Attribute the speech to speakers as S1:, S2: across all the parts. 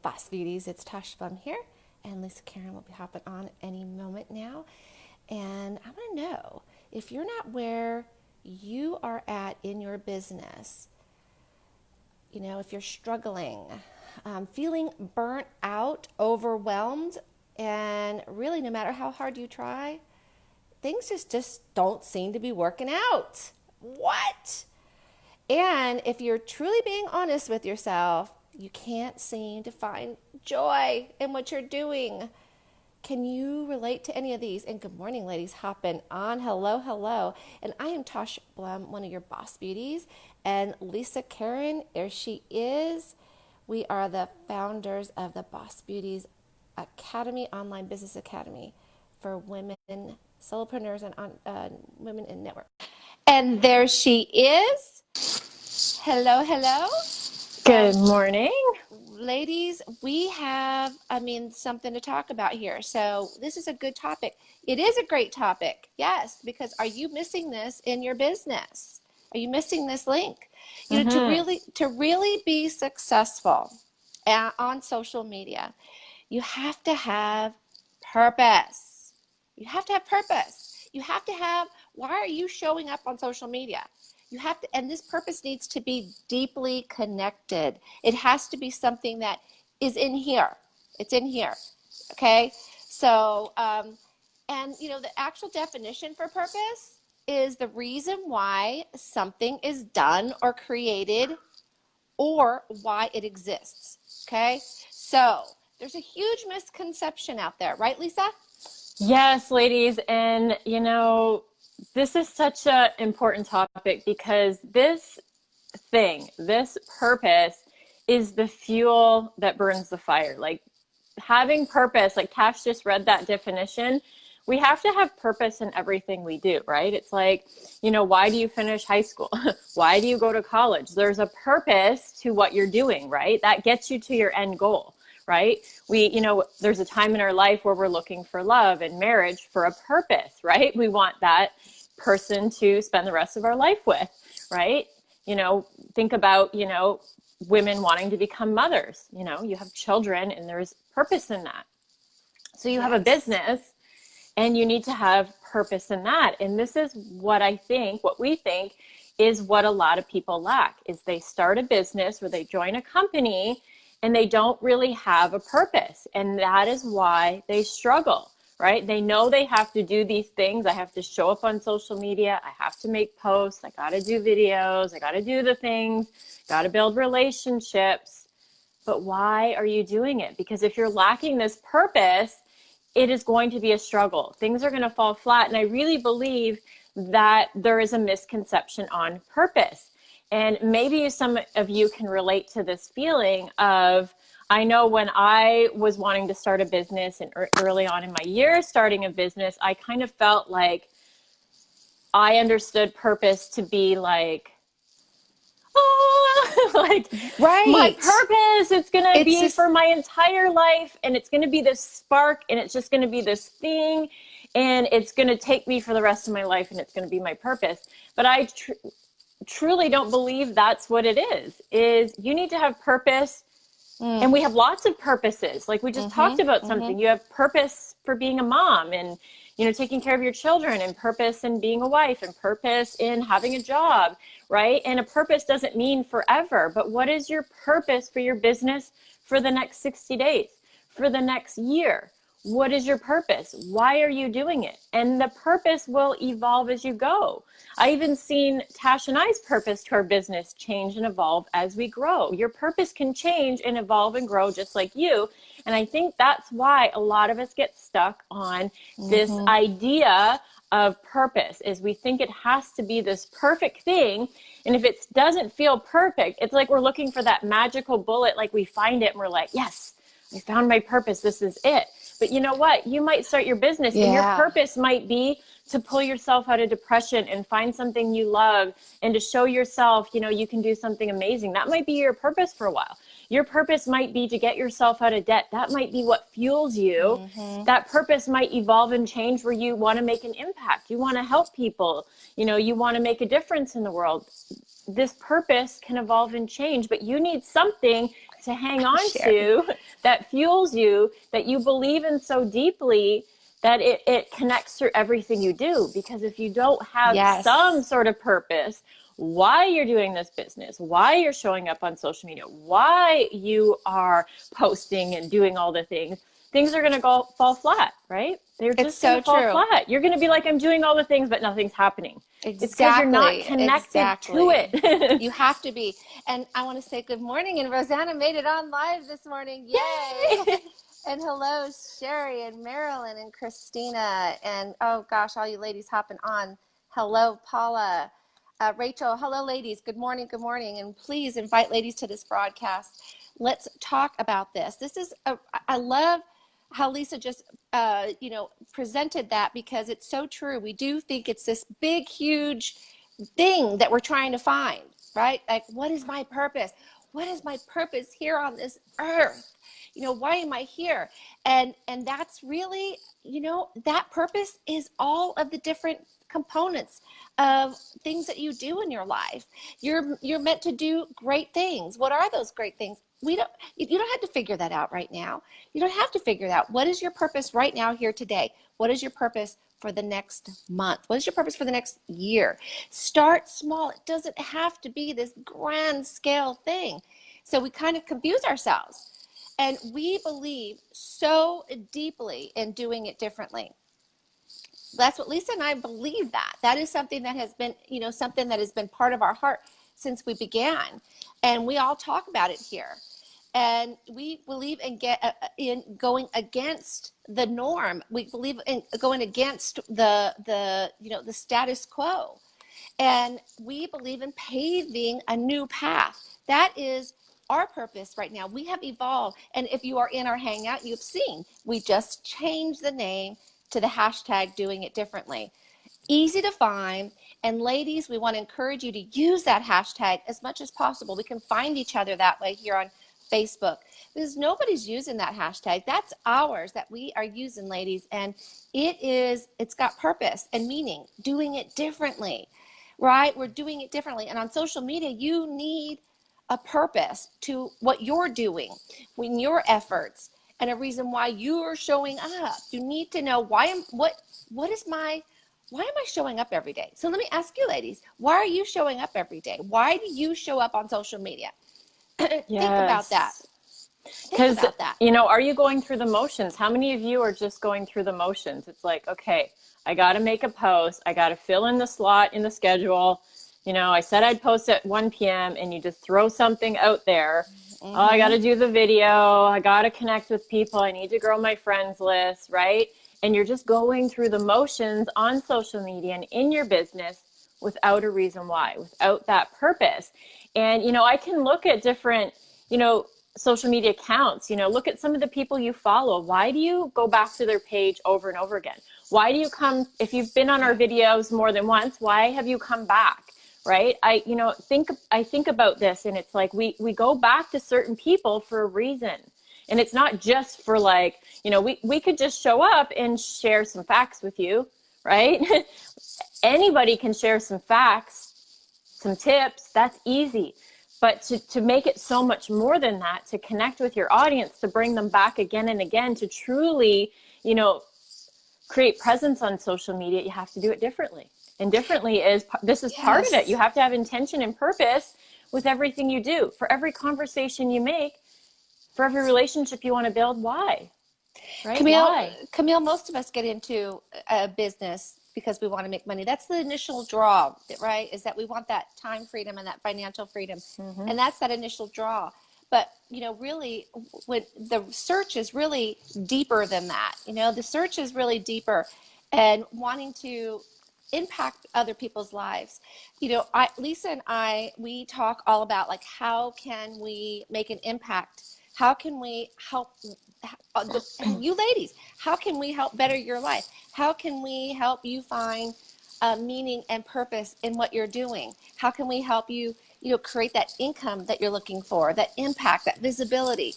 S1: Boss Beauties. It's Tosh Blum here, and Lisa Karen will be hopping on any moment now. And I want to know if you're not where you are at in your business, if you're struggling, feeling burnt out, overwhelmed, and really no matter how hard you try, things just don't seem to be working out. What? And if you're truly being honest with yourself, you can't seem to find joy in what you're doing. Can you relate to any of these? And good morning, ladies. Hopping on. Hello, hello. And I am Tosh Blum, one of your boss beauties. And Lisa Karen, there she is. We are the founders of the Boss Beauties Academy, online business academy for women, solopreneurs, and women in network. And there she is. Hello, hello.
S2: Good morning.
S1: Ladies, we have, something to talk about here. So this is a good topic. It is a great topic. Yes, because are you missing this in your business? Are you missing this link? To really be successful on social media, you have to have purpose. You have to have purpose. You have to have, why are you showing up on social media? You have to, and this purpose needs to be deeply connected. It has to be something that is in here. It's in here. Okay. So, the actual definition for purpose is the reason why something is done or created or why it exists. Okay. So there's a huge misconception out there, right, Lisa?
S2: Yes, ladies. And, this is such an important topic because this purpose is the fuel that burns the fire. Like having purpose, like Tash just read that definition. We have to have purpose in everything we do, right? It's like, why do you finish high school? Why do you go to college? There's a purpose to what you're doing, right? That gets you to your end goal, right? There's a time in our life where we're looking for love and marriage for a purpose, right? We want that person to spend the rest of our life with, right? Think about, women wanting to become mothers, you have children and there's purpose in that. So you have a business and you need to have purpose in that. And this is what we think is what a lot of people lack is they start a business or they join a company and they don't really have a purpose. And that is why they struggle, right? They know they have to do these things. I have to show up on social media. I have to make posts. I got to do videos. I got to do the things, got to build relationships. But why are you doing it? Because if you're lacking this purpose, it is going to be a struggle. Things are going to fall flat. And I really believe that there is a misconception on purpose. And maybe some of you can relate to this feeling of, I know when I was wanting to start a business and early on in my years starting a business, I kind of felt like I understood purpose to be like,
S1: Right.
S2: My purpose, it's going to be
S1: just
S2: for my entire life. And it's going to be this spark and it's just going to be this thing. And it's going to take me for the rest of my life and it's going to be my purpose. But I truly don't believe that's what it is you need to have purpose. And we have lots of purposes. Like we just talked about something. You have purpose for being a mom and, taking care of your children, and purpose in being a wife, and purpose in having a job, right? And a purpose doesn't mean forever, but what is your purpose for your business for the next 60 days, for the next year? What is your purpose? Why are you doing it? And the purpose will evolve as you go. I even seen Tash and I's purpose to our business change and evolve as we grow. Your purpose can change and evolve and grow just like you. And I think that's why a lot of us get stuck on this idea of purpose is we think it has to be this perfect thing. And if it doesn't feel perfect, it's like we're looking for that magical bullet. Like we find it and we're like, yes, I found my purpose. This is it. But you know what? You might start your business and your purpose might be to pull yourself out of depression and find something you love and to show yourself, you can do something amazing. That might be your purpose for a while. Your purpose might be to get yourself out of debt. That might be what fuels you. That purpose might evolve and change where you want to make an impact. You want to help people. You want to make a difference in the world. This purpose can evolve and change, but you need something to hang on
S1: Sherry.
S2: to, that fuels you, that you believe in so deeply, that it connects through everything you do. Because if you don't have some
S1: Yes.
S2: sort of purpose, why you're doing this business, why you're showing up on social media, why you are posting and doing all the things are going to go fall flat, right? They're
S1: It's
S2: just going to
S1: so
S2: fall
S1: true.
S2: flat. You're going to be like, I'm doing all the things, but nothing's happening. It's because you're not
S1: Exactly.
S2: connected to
S1: Exactly.
S2: it.
S1: You have to be. And I want to say good morning. And Rosanna made it on live this morning. Yay.
S2: Yay!
S1: And hello, Sherry and Marilyn and Christina. And oh gosh, all you ladies hopping on. Hello, Paula. Rachel, hello, ladies. Good morning. Good morning. And please invite ladies to this broadcast. Let's talk about this. I love how Lisa just, presented that, because it's so true. We do think it's this big, huge thing that we're trying to find, right? Like, what is my purpose? What is my purpose here on this earth? Why am I here? And that's really, that purpose is all of the different components of things that you do in your life. You're meant to do great things. What are those great things? You don't have to figure that out right now. You don't have to figure it out. What is your purpose right now, here today? What is your purpose for the next month? What is your purpose for the next year? Start small. It doesn't have to be this grand scale thing. So we kind of confuse ourselves. And we believe so deeply in doing it differently. That's what Lisa and I believe. That is something that has been, something that has been part of our heart since we began. And we all talk about it here. And we believe in going against the norm. We believe in going against the status quo. And we believe in paving a new path. That is our purpose right now. We have evolved. And if you are in our hangout, you've seen we just changed the name to the hashtag doing it differently. Easy to find. And ladies, we want to encourage you to use that hashtag as much as possible. We can find each other that way here on Facebook, because nobody's using that hashtag. That's ours that we are using, ladies. And it's got purpose and meaning, doing it differently, right? We're doing it differently. And on social media, you need a purpose to what you're doing, when your efforts, and a reason why you're showing up. You need to know what am I showing up every day? So let me ask you, ladies, why are you showing up every day? Why do you show up on social media? Think about that.
S2: Yes.
S1: Think
S2: Because,
S1: about that.
S2: are you going through the motions? How many of you are just going through the motions? It's like, okay, I got to make a post. I got to fill in the slot in the schedule. I said I'd post at 1 p.m. and you just throw something out there.
S1: Mm-hmm.
S2: Oh, I got to do the video. I got to connect with people. I need to grow my friends list, right? And you're just going through the motions on social media and in your business without a reason why, without that purpose. And, I can look at different, social media accounts, look at some of the people you follow. Why do you go back to their page over and over again? Why do you come, if you've been on our videos more than once, why have you come back? Right? I think about this, and it's like we go back to certain people for a reason. And it's not just for like, we could just show up and share some facts with you, right? Anybody can share some facts, some tips. That's easy. But to make it so much more than that, to connect with your audience, to bring them back again and again, to truly, create presence on social media, you have to do it differently. And differently this is part of it. You have to have intention and purpose with everything you do. For every conversation you make, for every relationship you want to build, why? Right? Why?
S1: Camille, most of us get into a business because we want to make money. That's the initial draw, right? Is that we want that time freedom and that financial freedom. Mm-hmm. And that's that initial draw. But, really, when the search is really deeper than that. The search is really deeper, and wanting to impact other people's lives. Lisa and I, we talk all about, like, how can we make an impact? How can we help you ladies? How can we help better your life? How can we help you find meaning and purpose in what you're doing? How can we help you, create that income that you're looking for, that impact, that visibility?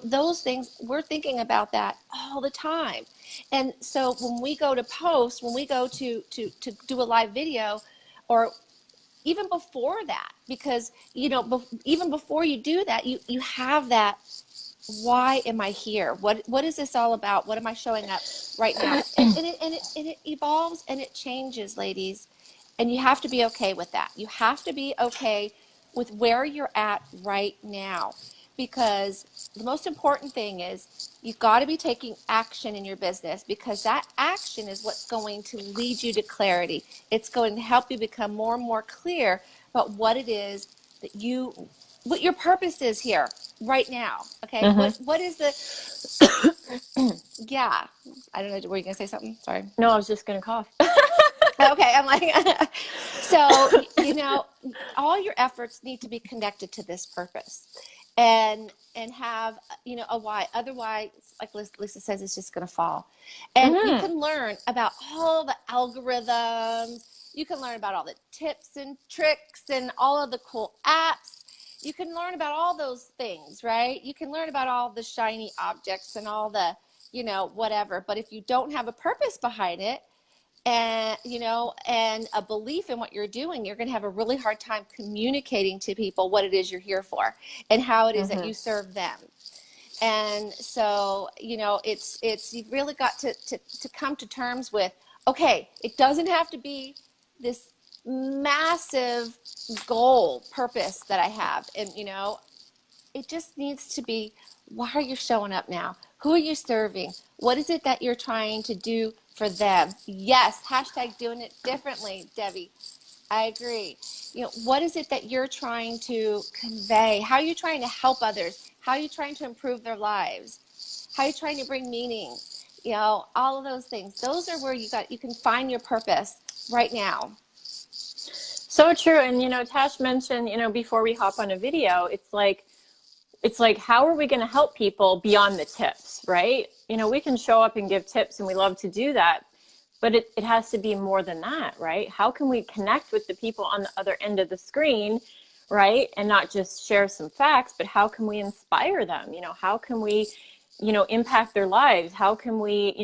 S1: Those things, we're thinking about that all the time. And so when we go to post, when we go to do a live video, or even before that, because, even before you do that, you have that, why am I here? What is this all about? What am I showing up right now? And it evolves and it changes, ladies. And you have to be okay with that. You have to be okay with where you're at right now. Because the most important thing is you've got to be taking action in your business, because that action is what's going to lead you to clarity. It's going to help you become more and more clear about what it is that what your purpose is here right now. Okay. What is yeah. I don't know. Were you going to say something? Sorry.
S2: No, I was just going to cough.
S1: Okay. I'm like, so, all your efforts need to be connected to this purpose, and have, a why. Otherwise, like Lisa says, it's just going to fall. And you can learn about all the algorithms. You can learn about all the tips and tricks and all of the cool apps. You can learn about all those things, right? You can learn about all the shiny objects and all the, whatever. But if you don't have a purpose behind it, and a belief in what you're doing, you're going to have a really hard time communicating to people what it is you're here for and how it is that you serve them. And so, you've really got to come to terms with, okay, it doesn't have to be this massive goal purpose that I have. And, it just needs to be, why are you showing up now? Who are you serving? What is it that you're trying to do for them? Yes, hashtag doing it differently, Debbie. I agree. What is it that you're trying to convey? How are you trying to help others? How are you trying to improve their lives? How are you trying to bring meaning? All of those things. Those are where you can find your purpose right now.
S2: So true. And, Tash mentioned, before we hop on a video, it's like, how are we going to help people beyond the tips, right? We can show up and give tips, and we love to do that, but it has to be more than that, right? How can we connect with the people on the other end of the screen, right? And not just share some facts, but how can we inspire them? How can we, impact their lives? How can we,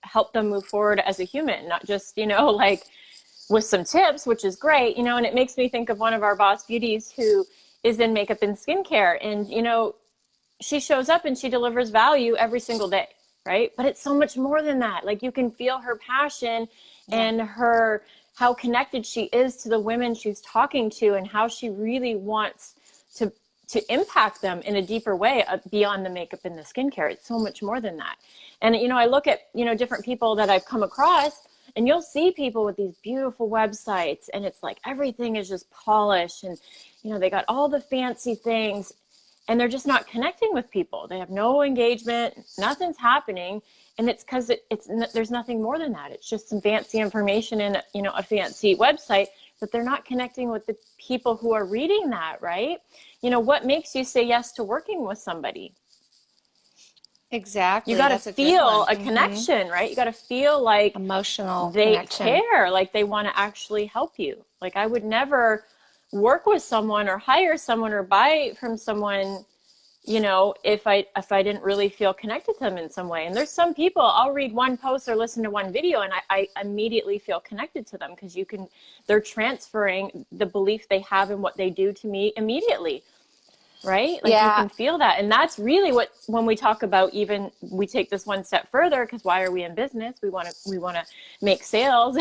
S2: help them move forward as a human, not just, like with some tips, which is great, and it makes me think of one of our boss beauties who is in makeup and skincare. And, she shows up and she delivers value every single day, right? But it's so much more than that. Like, you can feel her passion and how connected she is to the women she's talking to, and how she really wants to impact them in a deeper way beyond the makeup and the skincare. It's so much more than that. And, I look at, different people that I've come across, and you'll see people with these beautiful websites, and it's like everything is just polished, and, they got all the fancy things, and they're just not connecting with people. They have no engagement, nothing's happening. And it's because there's nothing more than that. It's just some fancy information in, a fancy website, but they're not connecting with the people who are reading that, right? What makes you say yes to working with somebody?
S1: Exactly.
S2: You got to feel a
S1: Mm-hmm.
S2: connection, right? You got to feel like
S1: Emotional
S2: they
S1: connection.
S2: care, like they want to actually help you. Like, I would never work with someone or hire someone or buy from someone, if I didn't really feel connected to them in some way. And there's some people, I'll read one post or listen to one video, and I immediately feel connected to them, because they're transferring the belief they have in what they do to me immediately. Right? Like, you can feel that. And that's really when we talk about, even we take this one step further, because why are we in business? We want to make sales.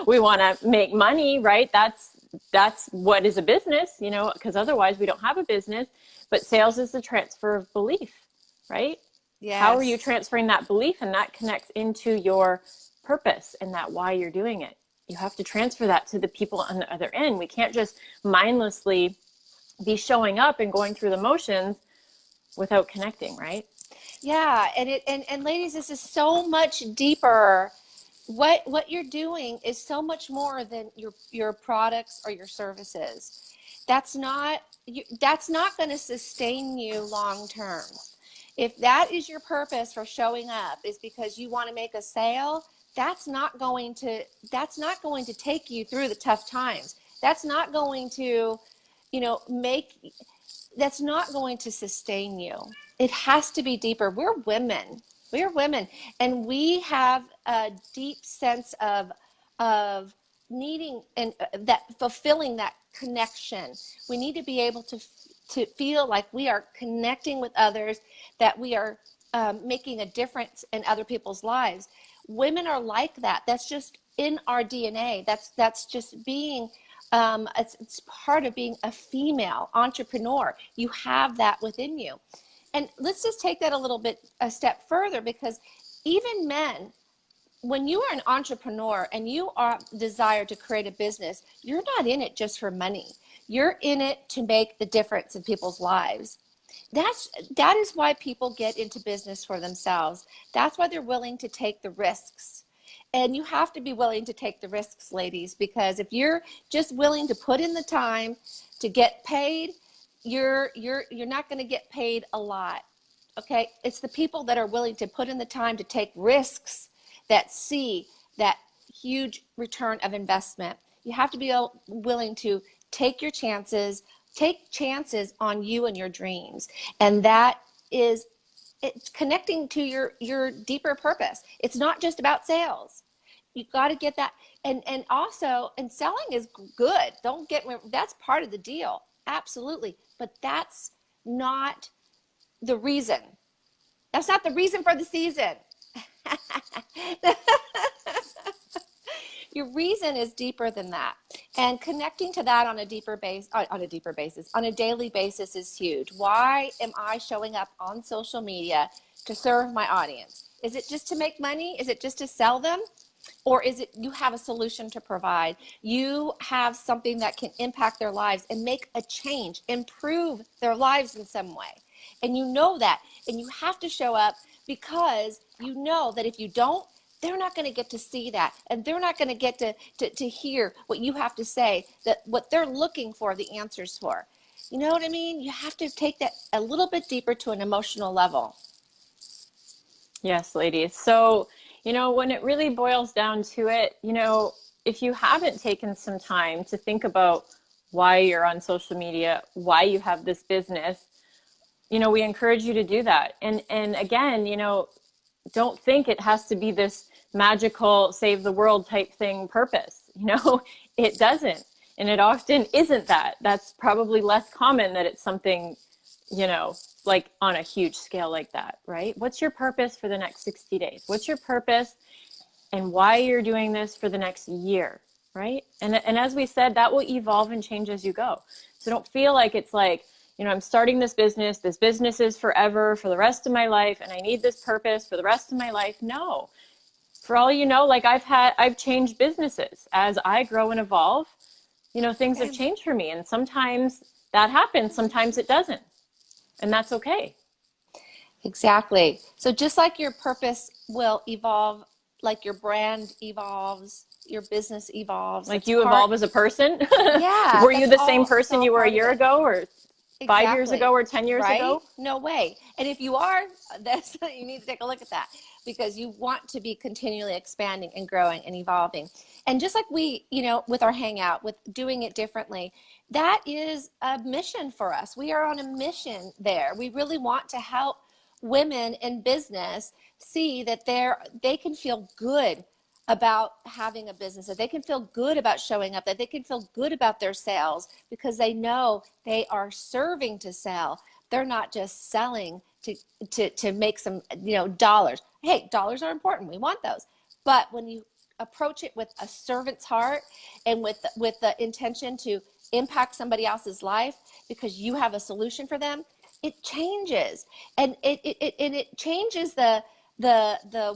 S2: We want to make money, right? That's what is a business, because otherwise we don't have a business. But sales is the transfer of belief, right?
S1: Yes.
S2: How are you transferring that belief? And that connects into your purpose and that why you're doing it. You have to transfer that to the people on the other end. We can't just mindlessly be showing up and going through the motions without connecting, right?
S1: Yeah, and ladies, this is so much deeper. What you're doing is so much more than your products or your services. That's not going to sustain you long term. If that is your purpose for showing up, is because you want to make a sale, that's not going to take you through the tough times. That's not going to, that's not going to sustain you. It has to be deeper. We're women, and we have a deep sense of needing and that fulfilling that connection. We need to be able to feel like we are connecting with others, that we are making a difference in other people's lives. Women are like that. That's just in our DNA. That's just being it's part of being a female entrepreneur. You have that within you. And let's just take that a step further, because even men, when you are an entrepreneur and you are desire to create a business, you're not in it just for money. You're in it to make the difference in people's lives. That is why people get into business for themselves. That's why they're willing to take the risks. And you have to be willing to take the risks, ladies, because if you're just willing to put in the time to get paid, you're not going to get paid a lot. Okay? It's the people that are willing to put in the time to take risks that see that huge return of investment. You have to be willing to take chances on you and your dreams. And that is it's connecting to your deeper purpose. It's not just about sales. You got to get that. And also, and selling is good. Don't get me, that's part of the deal. Absolutely. But that's not the reason. That's not the reason for the season. Your reason is deeper than that, and connecting to that on a deeper basis, on a daily basis is huge. Why am I showing up on social media to serve my audience? Is it just to make money? Is it just to sell them? Or is it you have a solution to provide? You have something that can impact their lives and make a change, improve their lives in some way. And you know that, and you have to show up, because you know that if you don't, they're not going to get to see that, and they're not going to get to hear what you have to say, that what they're looking for the answers for. You know what I mean? You have to take that a little bit deeper to an emotional level.
S2: Yes, ladies. So, when it really boils down to it, if you haven't taken some time to think about why you're on social media, why you have this business, we encourage you to do that. And again, don't think it has to be this magical save the world type thing purpose. It doesn't. And it often isn't that. That's probably less common that it's something, like on a huge scale like that, right? What's your purpose for the next 60 days? What's your purpose and why you're doing this for the next year, right? And as we said, that will evolve and change as you go. So don't feel like it's like, I'm starting this business is forever, for the rest of my life, and I need this purpose for the rest of my life. No. For all you know, like I've changed businesses as I grow and evolve. Things have changed for me, and sometimes that happens, sometimes it doesn't. And that's okay.
S1: Exactly. So just like your purpose will evolve, like your brand evolves, your business evolves.
S2: Like you evolve as a person.
S1: Yeah.
S2: Were you the same person you were a year ago, or 5 years ago, or 10 years ago?
S1: No way. And if you are, you need to take a look at that, because you want to be continually expanding and growing and evolving. And just like we, with our hangout, with doing it differently, that is a mission for us. We are on a mission there. We really want to help women in business see that they can feel good about having a business, that they can feel good about showing up, that they can feel good about their sales, because they know they are serving to sell. They're not just selling to make some, dollars. Hey, dollars are important. We want those. But when you approach it with a servant's heart and with the intention to impact somebody else's life because you have a solution for them, it changes. And it changes the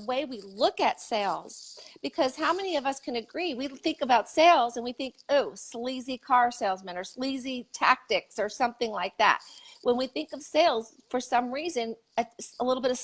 S1: way we look at sales. Because how many of us can agree? We think about sales and we think, oh, sleazy car salesman or sleazy tactics or something like that. When we think of sales, for some reason, a little bit of